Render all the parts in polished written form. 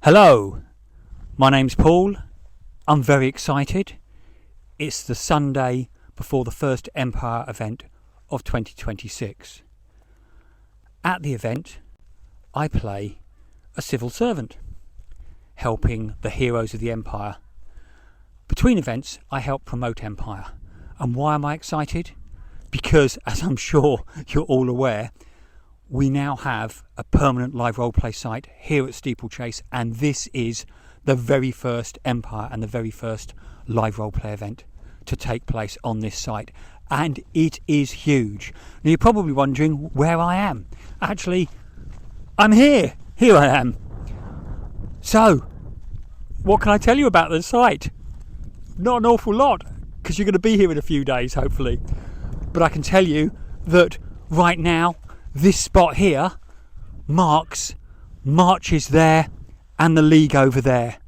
Hello, my name's Paul. I'm very excited. It's the Sunday before the first Empire event of 2026. At the event, I play a civil servant, helping the heroes of the Empire. Between events, I help promote Empire. And why am I excited? Because, as I'm sure you're all aware, we now have a permanent live roleplay site here at Steeplechase, and this is the very first Empire and the very first live roleplay event to take place on this site, and it is huge. Now you're probably wondering where I am. Actually, I'm here. Here I am. So, what can I tell you about the site? Not an awful lot, because you're going to be here in a few days, hopefully. But I can tell you that right now, this spot here marks Marches there and the League over there.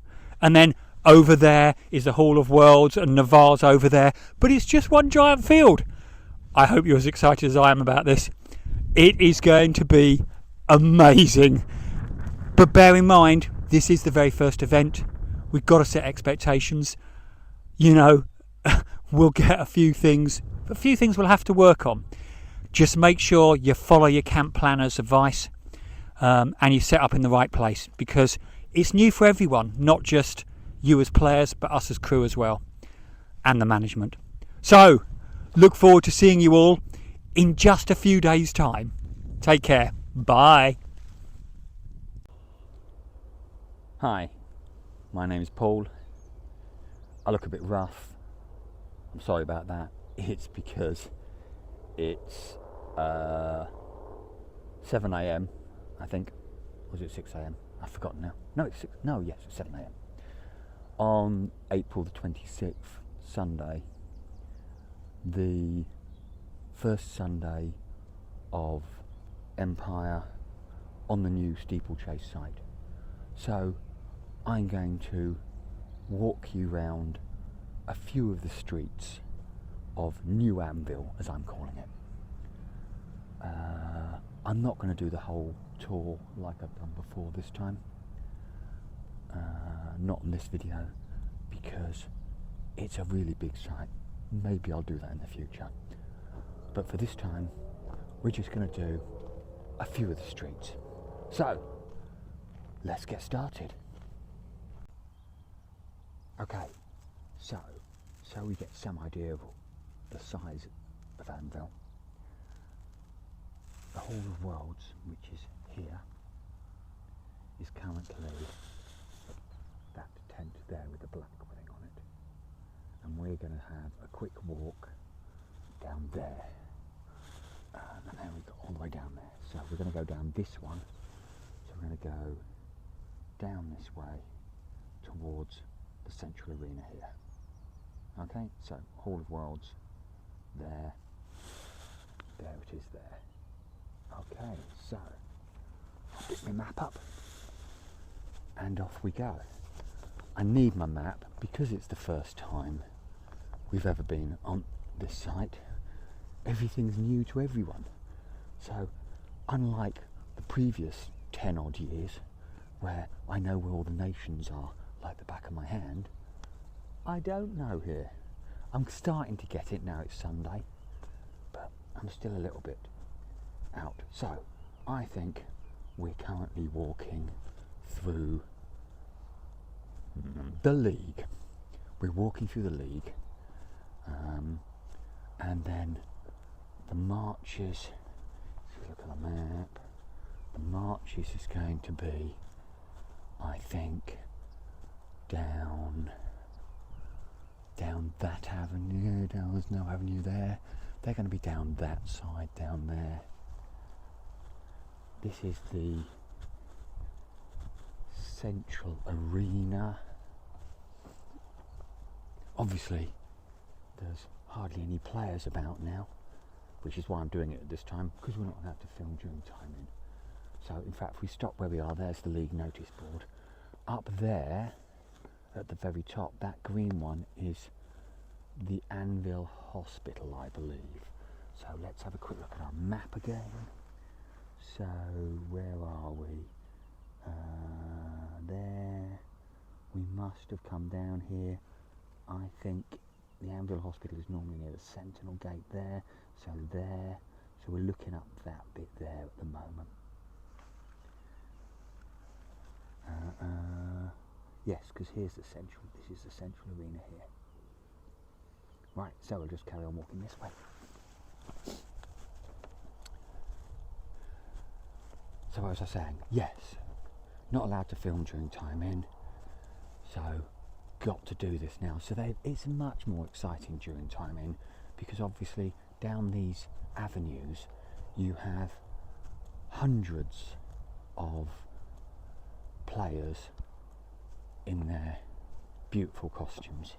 And then over there is the Hall of Worlds and Navarre's over there. But it's just one giant field. I hope you're as excited as I am about this. It is going to be amazing. But bear in mind, this is the very first event. We've got to set expectations. You know, we'll get a few things we'll have to work on. Just make sure you follow your camp planner's advice and you set up in the right place, because it's new for everyone, not just you as players, but us as crew as well, and the management. So, look forward to seeing you all in just a few days' time. Take care. Bye. Hi, my name is Paul. I look a bit rough. I'm sorry about that. It's because it's 7 a.m. I think. Was it 6 a.m? I've forgotten now. No, it's 6. No, yes, it's 7 a.m. On April the 26th, Sunday, the first Sunday of Empire on the new Steeplechase site. So I'm going to walk you round a few of the streets of New Anvil, as I'm calling it. I'm not going to do the whole tour like I've done before this time. Not in this video, because it's a really big site. Maybe I'll do that in the future. But for this time, we're just going to do a few of the streets. So, let's get started. Okay, so we get some idea of the size of Anvil. The Hall of Worlds, which is here, is currently that tent there with the black wedding on it. And we're going to have a quick walk down there. And then we go all the way down there. So we're going to go down this one. So we're going to go down this way towards the central arena here. Okay, so Hall of Worlds, there it is there. Okay, so I'll pick my map up and off we go. I need my map because it's the first time we've ever been on this site. Everything's new to everyone. So unlike the previous 10 odd years where I know where all the nations are like the back of my hand, I don't know here. I'm starting to get it now it's Sunday, but I'm still a little bit out. So I think we're currently walking through the League. We're walking through the League, and then the marches, if you look at the map, the marches is going to be, I think, down that avenue. There's no avenue there. They're going to be down that side, down there. This is the central arena. Obviously, there's hardly any players about now, which is why I'm doing it at this time, because we're not allowed to film during timing. So, in fact, if we stop where we are, there's the League notice board. Up there, at the very top, that green one is the Anvil Hospital, I believe. So let's have a quick look at our map again. So where are we? There. must have come down here. I think the Anvil hospital is normally near the Sentinel Gate there, so we're looking up that bit there at the moment. Yes, because this is the central arena here. Right, so we'll just carry on walking this way. So what was I saying? Yes, not allowed to film during time in, so got to do this now. So it's much more exciting during time in, because obviously down these avenues you have hundreds of players in their beautiful costumes.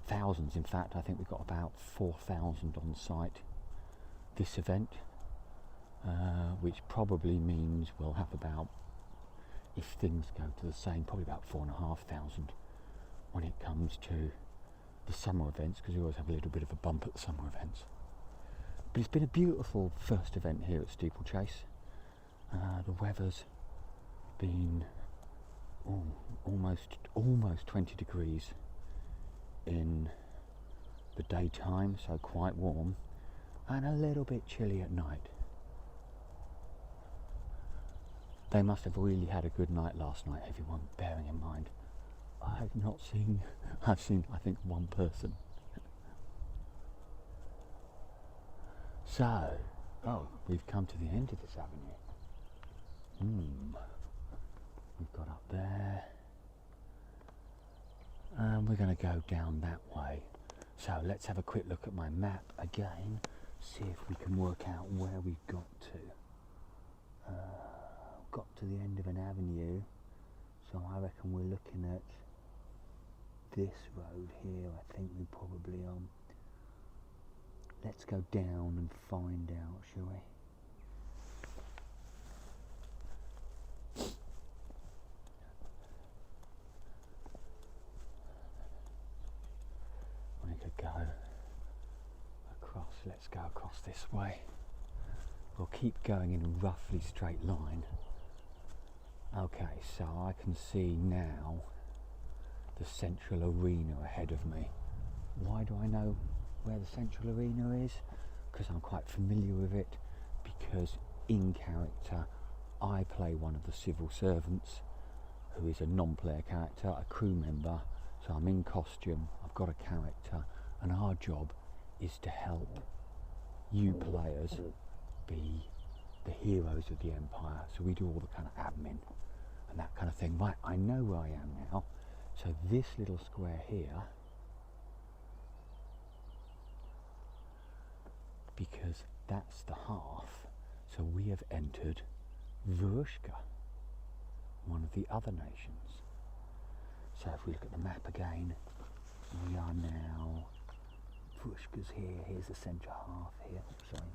Thousands, in fact. I think we've got about 4,000 on site this event, which probably means we'll have about, if things go to the same, probably about 4,500 when it comes to the summer events, because we always have a little bit of a bump at the summer events. But it's been a beautiful first event here at Steeplechase. The weather's been almost 20 degrees in the daytime, so quite warm, and a little bit chilly at night. They must have really had a good night last night, everyone, bearing in mind I've seen I think one person. So, we've come to the end of this avenue. We've got up there, and we're going to go down that way. So let's have a quick look at my map again, see if we can work out where we've got to. Got to the end of an avenue, so I reckon we're looking at this road here. I think we're probably on. Let's go down and find out, shall we? We could go across. Let's go across this way. We'll keep going in a roughly straight line. Okay, so I can see now the central arena ahead of me. Why do I know where the central arena is? Because I'm quite familiar with it, because in character I play one of the civil servants who is a non-player character, a crew member, so I'm in costume, I've got a character, and our job is to help you players be the heroes of the Empire. So we do all the kind of admin and that kind of thing. Right, I know where I am now. So this little square here, because that's the half, so we have entered Vushka, one of the other nations. So if we look at the map again, we are now, Vushka's here, here's the centre half here. Sorry,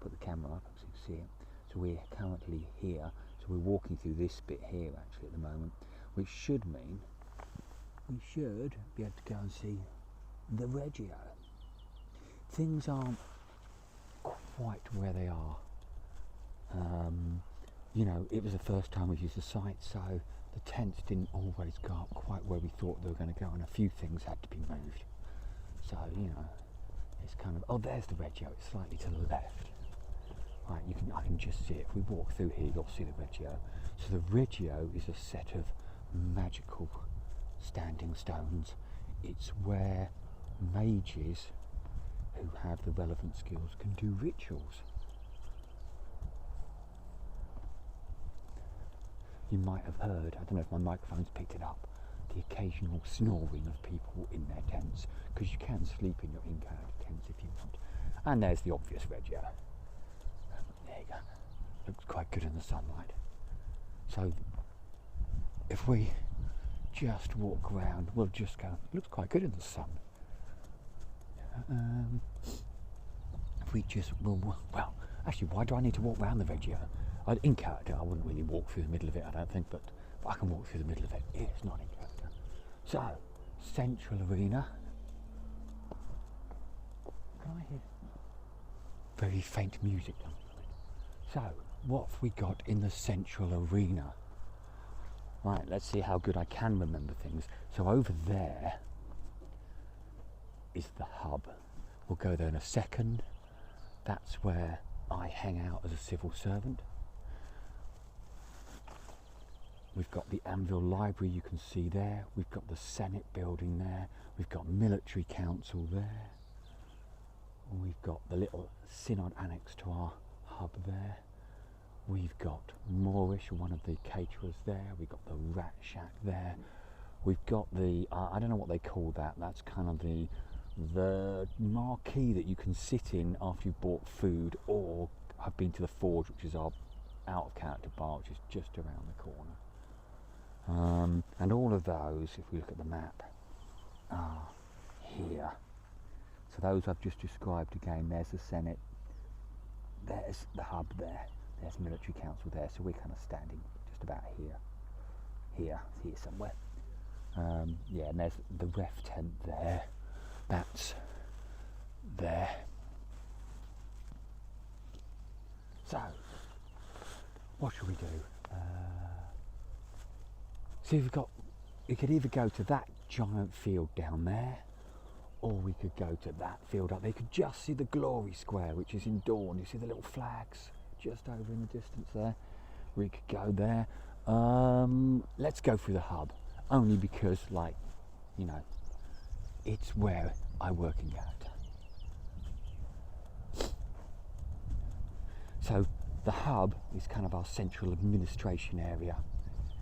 put the camera up so you can see it. So we're currently here, so we're walking through this bit here actually at the moment, which should mean we should be able to go and see the Regio. Things aren't quite where they are. You know, it was the first time we've used the site, so the tents didn't always go up quite where we thought they were going to go, and a few things had to be moved. So, you know, it's kind of, oh, there's the Regio, it's slightly to the left. Right, I can just see it. If we walk through here, you'll see the Regio. So the Regio is a set of magical standing stones. It's where mages who have the relevant skills can do rituals. You might have heard, I don't know if my microphone's picked it up, the occasional snoring of people in their tents, because you can sleep in your in-character tents if you want. And there's the obvious Regio. There you go. Looks quite good in the sunlight. So if we just walk around, we'll just go, looks quite good in the sun. If we just, well, actually, why do I need to walk around the Regio? In character, I wouldn't really walk through the middle of it, I don't think, but I can walk through the middle of it. It's not in character. So, central arena. Can I hear very faint music? So, what have we got in the central arena? Right, let's see how good I can remember things. So over there is the hub. We'll go there in a second. That's where I hang out as a civil servant. We've got the Anvil library you can see there. We've got the Senate building there. We've got military council there. We've got the little synod annex to our hub there. We've got Moorish, one of the caterers there. We've got the Rat Shack there. We've got the, I don't know what they call that. That's kind of the marquee that you can sit in after you've bought food, or I've been to the Forge, which is our out of character bar, which is just around the corner. And all of those, if we look at the map, are here. So those I've just described again. There's the Senate, there's the hub there, there's military council there. So we're kind of standing just about here somewhere. Yeah, and there's the ref tent there. That's there. So, what should we do? So we could either go to that giant field down there, or we could go to that field up there. You could just see the Glory Square, which is in dawn. You see the little flags just over in the distance there. We could go there. Let's go through the hub, only because, like, you know, it's where I work in character. So the hub is kind of our central administration area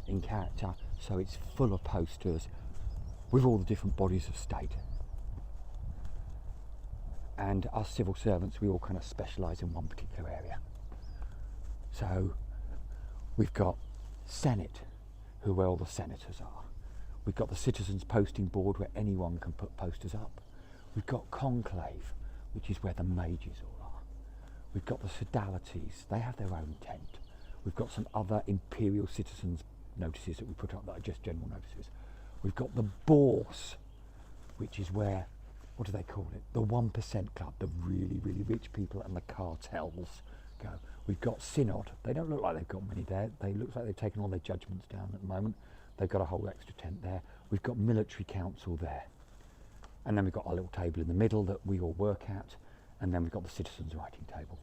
in character. So it's full of posters with all the different bodies of state. And us civil servants, we all kind of specialise in one particular area. So we've got Senate, where all the senators are. We've got the Citizens Posting Board, where anyone can put posters up. We've got Conclave, which is where the mages all are. We've got the Sodalities, they have their own tent. We've got some other Imperial Citizens notices that we put up that are just general notices. We've got the Bourse, which is where, what do they call it? The 1% Club, the really, really rich people and the cartels go. We've got Synod. They don't look like they've got many there. They look like they've taken all their judgments down at the moment. They've got a whole extra tent there. We've got military council there. And then we've got our little table in the middle that we all work at. And then we've got the citizens' writing table.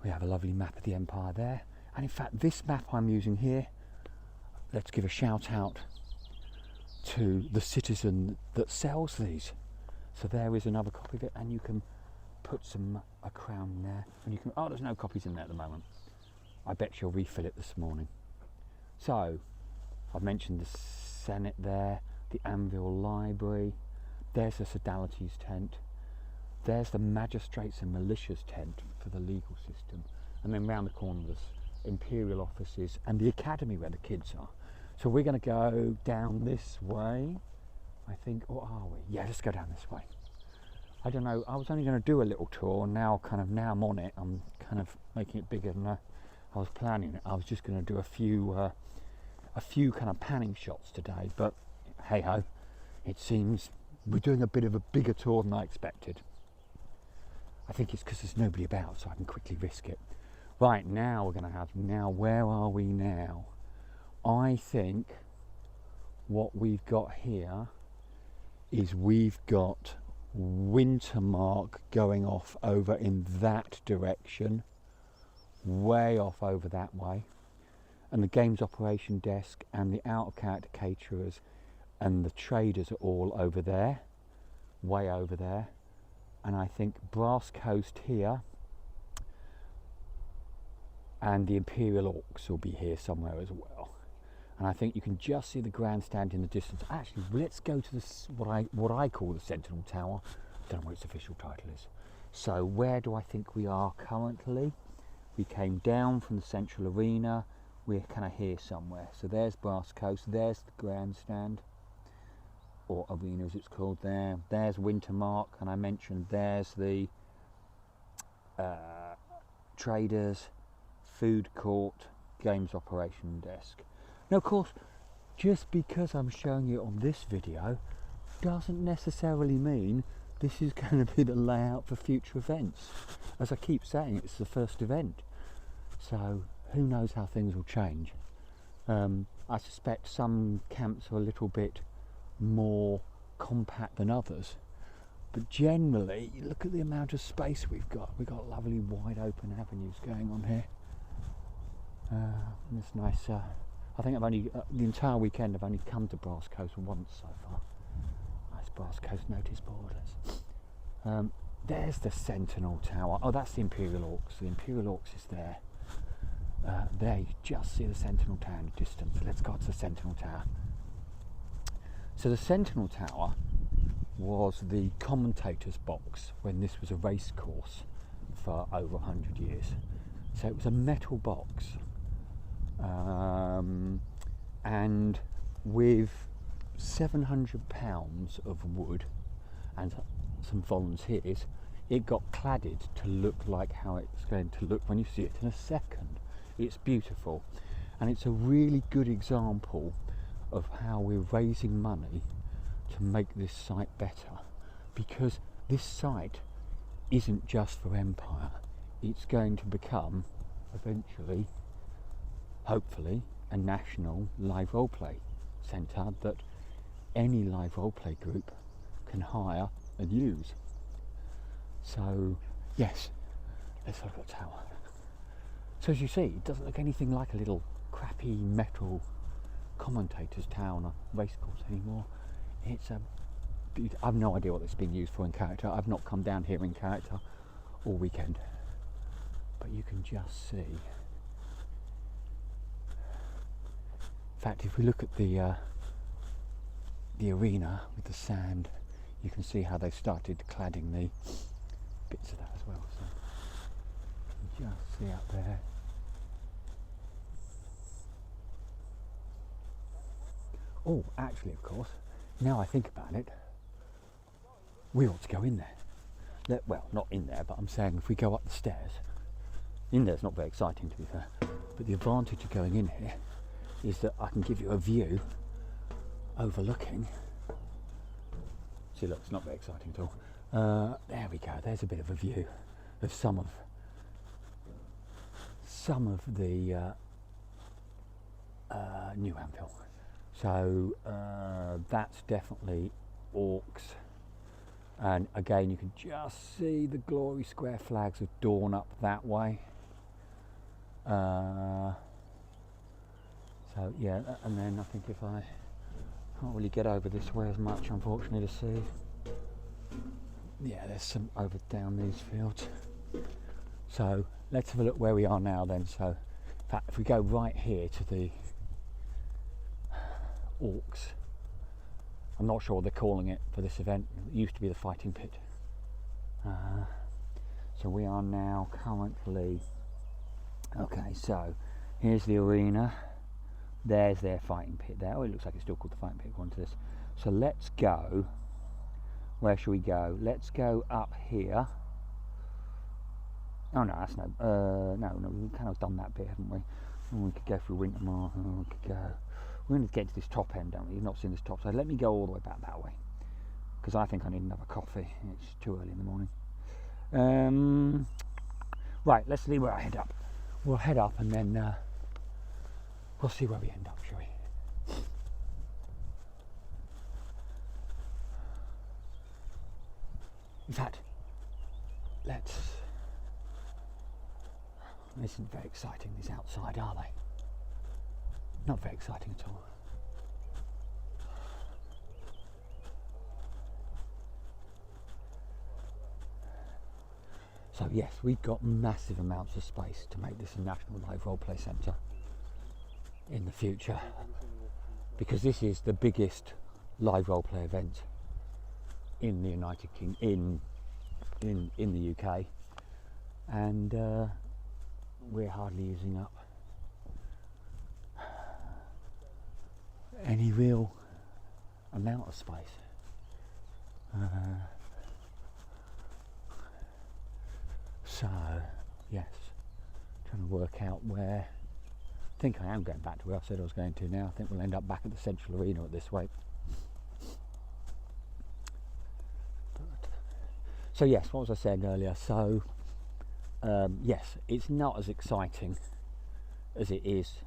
We have a lovely map of the Empire there. And in fact, this map I'm using here, let's give a shout out to the citizen that sells these. So there is another copy of it, and you can put a crown there, and you can, oh, there's no copies in there at the moment. I bet she'll refill it this morning. So I've mentioned the Senate there, the Anvil library, there's the Sodalities tent, there's the magistrates and militias tent for the legal system, and then round the corner there's Imperial offices and the academy where the kids are. So we're going to go down this way, I think, or are we? Yeah, let's go down this way. I don't know, I was only going to do a little tour, now I'm on it, I'm kind of making it bigger than I was planning it. I was just going to do a few kind of panning shots today, but hey ho, it seems we're doing a bit of a bigger tour than I expected. I think it's because there's nobody about, so I can quickly risk it. Right, now we're going to have, where are we now? I think what we've got here is we've got Wintermark going off over in that direction, way off over that way, and the games operation desk and the out of character caterers and the traders are all over there, way over there. And I think Brass Coast here and the Imperial Orcs will be here somewhere as well. And I think you can just see the grandstand in the distance. Actually, let's go to this, what I call the Sentinel Tower. I don't know what its official title is. So where do I think we are currently? We came down from the central arena. We're kind of here somewhere. So there's Brass Coast, there's the grandstand, or arena as it's called there. There's Wintermark, and I mentioned there's the traders, food court, games operation desk. Now of course, just because I'm showing you on this video doesn't necessarily mean this is going to be the layout for future events. As I keep saying, it's the first event, so who knows how things will change. I suspect some camps are a little bit more compact than others, but generally, you look at the amount of space we've got. We've got lovely wide open avenues going on here. And it's nice. I think I've only the entire weekend I've only come to Brass Coast once so far. Nice Brass Coast notice boards. There's the Sentinel Tower. Oh, that's the Imperial Orcs. The Imperial Orcs is there. There you just see the Sentinel Tower in the distance. Let's go to the Sentinel Tower. So the Sentinel Tower was the commentator's box when this was a race course for over 100 years. So it was a metal box, and with 700 pounds of wood and some volunteers, it got cladded to look like how it's going to look when you see it in a second. It's beautiful, and it's a really good example of how we're raising money to make this site better, because this site isn't just for Empire. It's going to become eventually, hopefully, a national live roleplay centre that any live roleplay group can hire and use. So yes, let's look at the tower. So as you see, it doesn't look anything like a little crappy metal commentator's tower on a race course anymore. It's I've no idea what it's been used for in character. I've not come down here in character all weekend, but you can just see. In fact, if we look at the arena with the sand, you can see how they've started cladding the bits of that as well. So you can just see up there. Oh, actually, of course, now I think about it, we ought to go in there. Well, not in there, but I'm saying if we go up the stairs, in there's not very exciting to be fair, but the advantage of going in here is that I can give you a view overlooking. See, look, it's not very exciting at all. There we go, there's a bit of a view of some of the new Anvil. So that's definitely Orcs, and again you can just see the glory square flags of Dawn up that way. So yeah, and then I think if I can't really get over this way as much, unfortunately, to see. Yeah, there's some over down these fields. So let's have a look where we are now then. So in fact, if we go right here to the Orcs, I'm not sure what they're calling it for this event. It used to be the fighting pit. So we are now currently, okay, so here's the arena, there's their fighting pit there. Oh, it looks like it's still called the fighting pit according to this. So let's go, where should we go? Let's go up here. Oh no, that's no, we've kind of done that bit, haven't we? Oh, we could go through Wintermore, we could go. We're going to get to this top end, don't we? You've not seen this top, so let me go all the way back that way, because I think I need another coffee. It's too early in the morning. Right, let's see where I head up. We'll head up and then we'll see where we end up, shall we? In fact, let's... This isn't very exciting, these outside, are they? Not very exciting at all. So yes, we've got massive amounts of space to make this a national live roleplay centre in the future, because this is the biggest live roleplay event in the United Kingdom, in the UK, and we're hardly using up any real amount of space. So yes, trying to work out where. I think I am going back to where I said I was going to now. I think we'll end up back at the Central Arena at this rate. So yes, what was I saying earlier? So yes, it's not as exciting as it is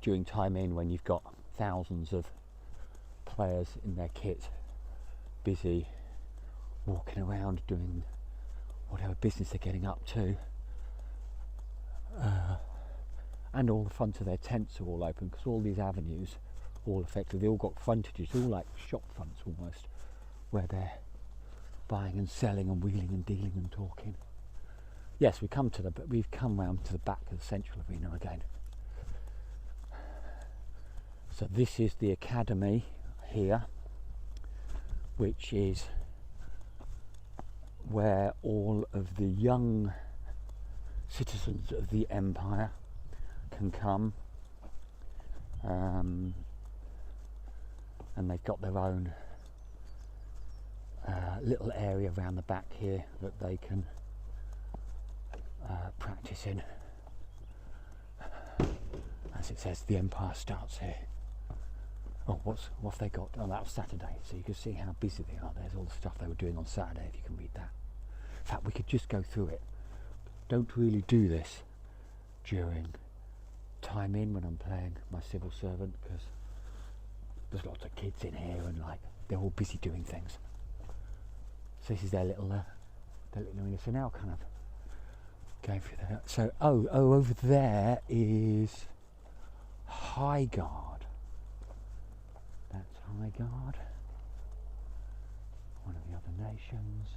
during time in, when you've got thousands of players in their kit busy walking around doing whatever business they're getting up to, and all the fronts of their tents are all open, because all these avenues all effectively all got frontages, all like shop fronts almost, where they're buying and selling and wheeling and dealing and talking. Yes, we've come round to the back of the central arena again. So this is the academy here, which is where all of the young citizens of the empire can come, and they've got their own little area around the back here that they can practice in. As it says, the empire starts here. Oh, what have they got? Oh, that was Saturday, so you can see how busy they are. There's all the stuff they were doing on Saturday, if you can read that. In fact, we could just go through it. Don't really do this during time in when I'm playing my civil servant, because there's lots of kids in here and like they're all busy doing things. So this is their little arena. So now kind of going through that. So over there is High Guard. That's High Guard, one of the other nations.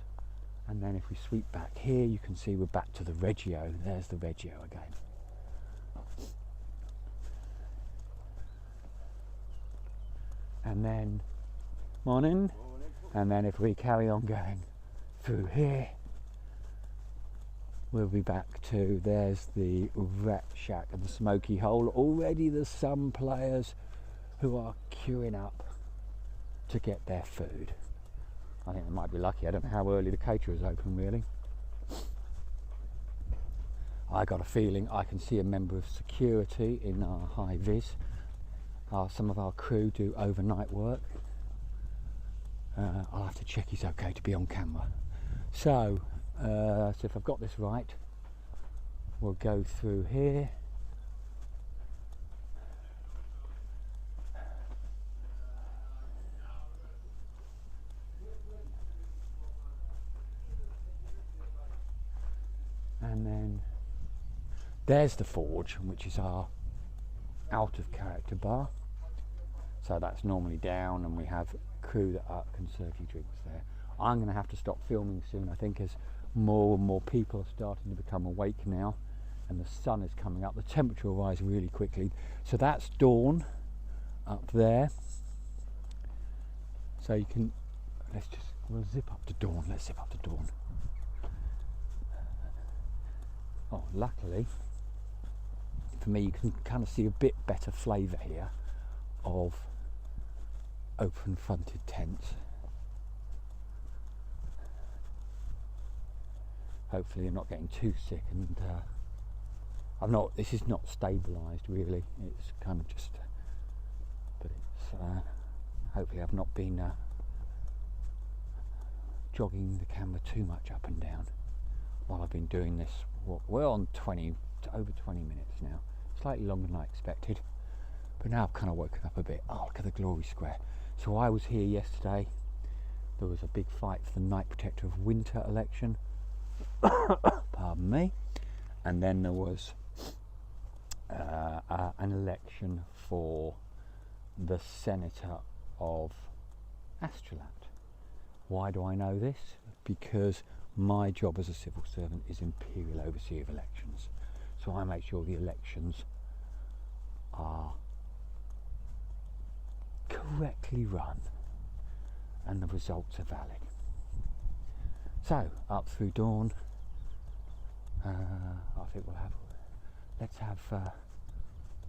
And then if we sweep back here, you can see we're back to the Reggio. There's the Reggio again. And then, morning. And then if we carry on going through here, we'll be back to, there's the Rat Shack and the Smoky Hole. Already there's some players who are queuing up to get their food. I think they might be lucky. I don't know how early the caterer's open, really. I got a feeling I can see a member of security in our high vis. Some of our crew do overnight work. I'll have to check he's okay to be on camera. So if I've got this right, we'll go through here. And then there's the forge, which is our out of character bar. So that's normally down, and we have crew that can serve you drinks there. I'm going to have to stop filming soon, I think, as more and more people are starting to become awake now, and the sun is coming up. The temperature will rise really quickly. So that's dawn up there. So you can, we'll zip up to dawn. Let's zip up to dawn. Oh, luckily for me, you can kind of see a bit better flavour here of open fronted tents. Hopefully you're not getting too sick, and this is not stabilised really, it's kind of just, but it's hopefully I've not been jogging the camera too much up and down while I've been doing this. We're on over 20 minutes now, slightly longer than I expected, but now I've kind of woken up a bit. Oh, look at the Glory Square. So I was here yesterday. There was a big fight for the Knight Protector of Winter election. Pardon me. And then there was an election for the Senator of Astralat. Why do I know this? Because my job as a civil servant is Imperial Overseer of Elections. So I make sure the elections are correctly run and the results are valid. So up through dawn, I think let's have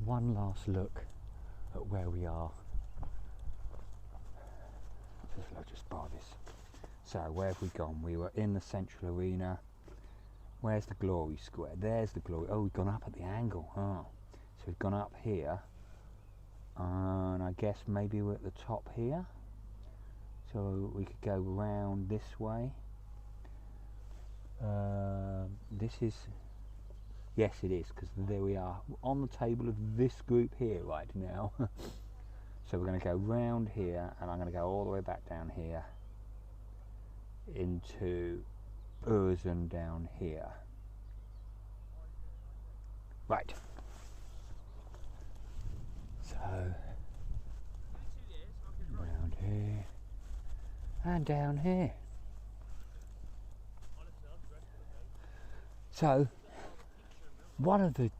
one last look at where we are. I'll just bar this. So where have we gone? We were in the central arena. Where's the Glory Square? There's the Glory. Oh, we've gone up at the angle. Oh, so we've gone up here, and I guess maybe we're at the top here. So we could go round this way. This is Yes, it is, because there we are on the table of this group here right now. So we're going to go round here, and I'm going to go all the way back down here into Urzen down here. Right. So round here and down here. So one of the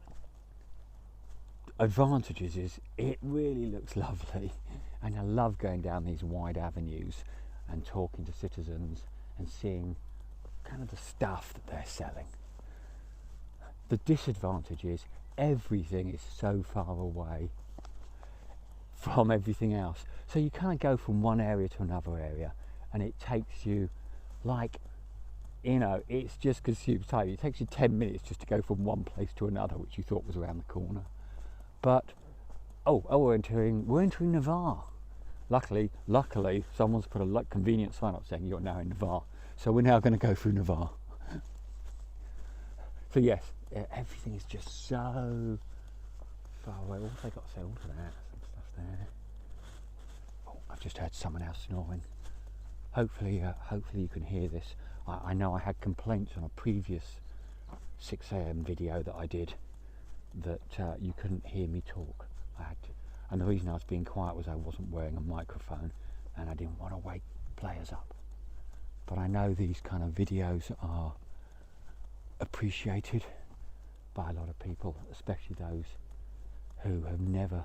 advantages is it really looks lovely, and I love going down these wide avenues and talking to citizens and seeing kind of the stuff that they're selling. The disadvantage is everything is so far away from everything else, so you kind of go from one area to another area, and it takes you, like, you know, it's just consumes time. It takes you 10 minutes just to go from one place to another, which you thought was around the corner. But we're entering Navarre. Luckily, someone's put a convenient sign up saying you're now in Navarre. So we're now going to go through Navarre. So yes, everything is just so far away. What have they got to say? All of that, some stuff there. Oh, I've just heard someone else snoring. Hopefully you can hear this. I know I had complaints on a previous 6 AM video that I did that you couldn't hear me talk. And the reason I was being quiet was I wasn't wearing a microphone, and I didn't want to wake players up. But I know these kind of videos are appreciated by a lot of people, especially those who have never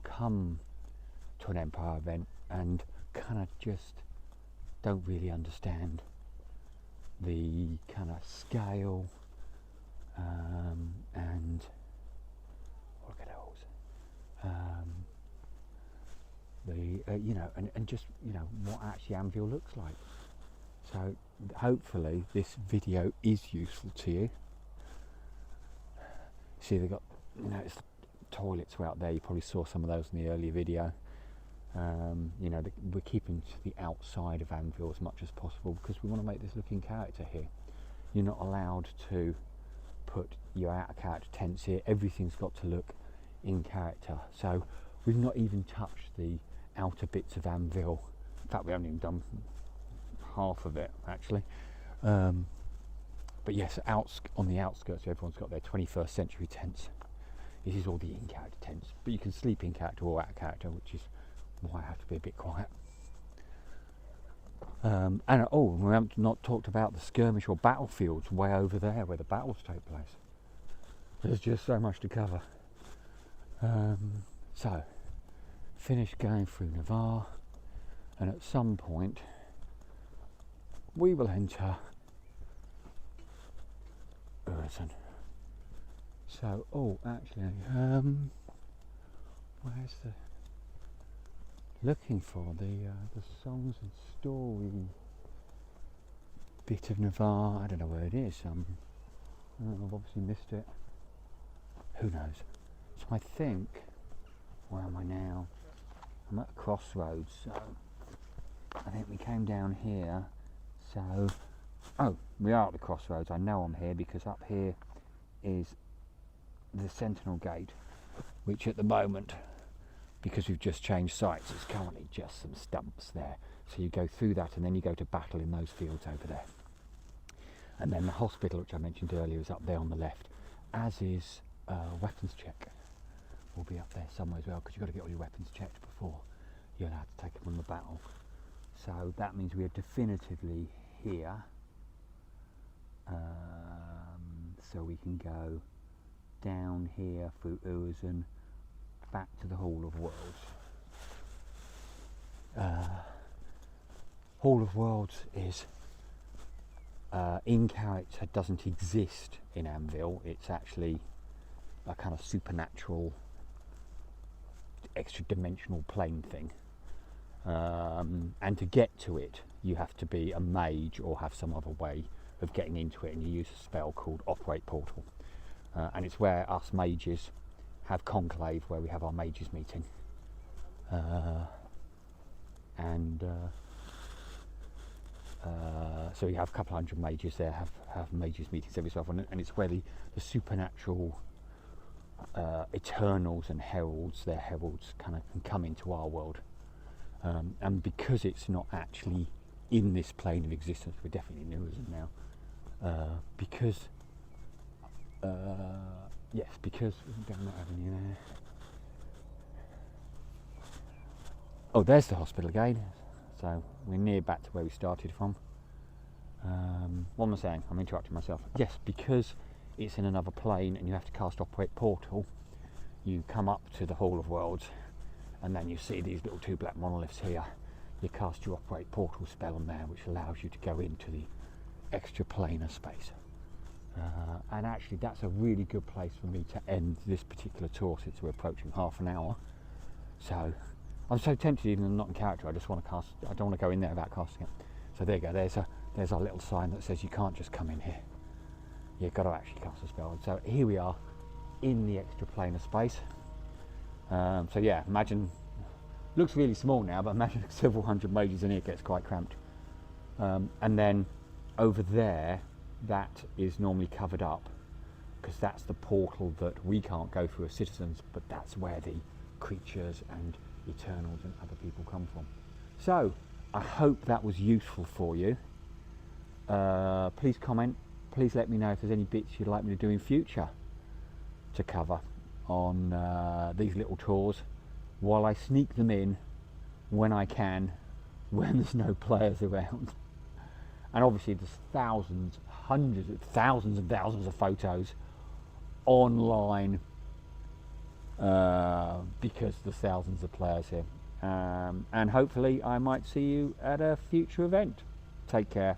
come to an Empire event and kind of just don't really understand the kind of scale and look at those, you know, and just, you know, what actually Anvil looks like. So hopefully this video is useful to you. See, they've got, you know, it's toilets are out there. You probably saw some of those in the earlier video. You know, we're keeping to the outside of Anvil as much as possible because we want to make this look in character here. You're not allowed to put your out of character tents here. Everything's got to look in character. So we've not even touched the outer bits of Anvil. In fact, we haven't even done half of it actually. But yes, on the outskirts, everyone's got their 21st century tents. This is all the in character tents, but you can sleep in character or out of character, which is why I have to be a bit quiet. And we haven't not talked about the skirmish or battlefields way over there where the battles take place. There's just so much to cover. So finish going through Navarre, and at some point we will enter Urzen. So, actually, where's the looking for the songs and story bit of Navarre? I don't know where it is. I've obviously missed it. Who knows? So I think, where am I now? I'm at a crossroads. So I think we came down here. So, we are at the crossroads. I know I'm here because up here is the Sentinel Gate, which at the moment, because we've just changed sites, it's currently just some stumps there. So you go through that and then you go to battle in those fields over there. And then the hospital, which I mentioned earlier, is up there on the left, as is weapons check. Will be up there somewhere as well, because you've got to get all your weapons checked before you're allowed to take them on the battle. So that means we are definitively here. So we can go down here through Urzen back to the Hall of Worlds. Hall of Worlds is in character, doesn't exist in Anvil. It's actually a kind of supernatural, extra dimensional plane thing. And to get to it, you have to be a mage or have some other way of getting into it, and you use a spell called Operate Portal. And it's where us mages have conclave, where we have our mages meeting. So you have a couple hundred mages there, have mages meetings every so often, and it's where the supernatural Eternals and Heralds, their heralds, kind of can come into our world. And because it's not actually in this plane of existence, we're definitely new as now. Because down that avenue there. Oh, there's the hospital again. So we're near back to where we started from. What am I saying? I'm interrupting myself. Yes, because it's in another plane and you have to cast Operate Portal, you come up to the Hall of Worlds and then you see these little 2 black monoliths here. You cast your Operate Portal spell on there, which allows you to go into the extra planar space. And actually that's a really good place for me to end this particular tour, since we're approaching half an hour. So I'm so tempted, even though I'm not in character, I just want to cast. I don't want to go in there without casting it. So there you go, there's our little sign that says you can't just come in here, you've got to actually cast a spell. So here we are in the extra planar space. So yeah, imagine, looks really small now, but imagine several hundred mages in here, it gets quite cramped. And then over there, that is normally covered up, because that's the portal that we can't go through as citizens, but that's where the creatures and Eternals and other people come from. So I hope that was useful for you. Please comment, please let me know if there's any bits you'd like me to do in future to cover on these little tours, while I sneak them in when I can, when there's no players around. And obviously there's thousands, hundreds of thousands and thousands of photos online, because there's thousands of players here. And hopefully I might see you at a future event. Take care.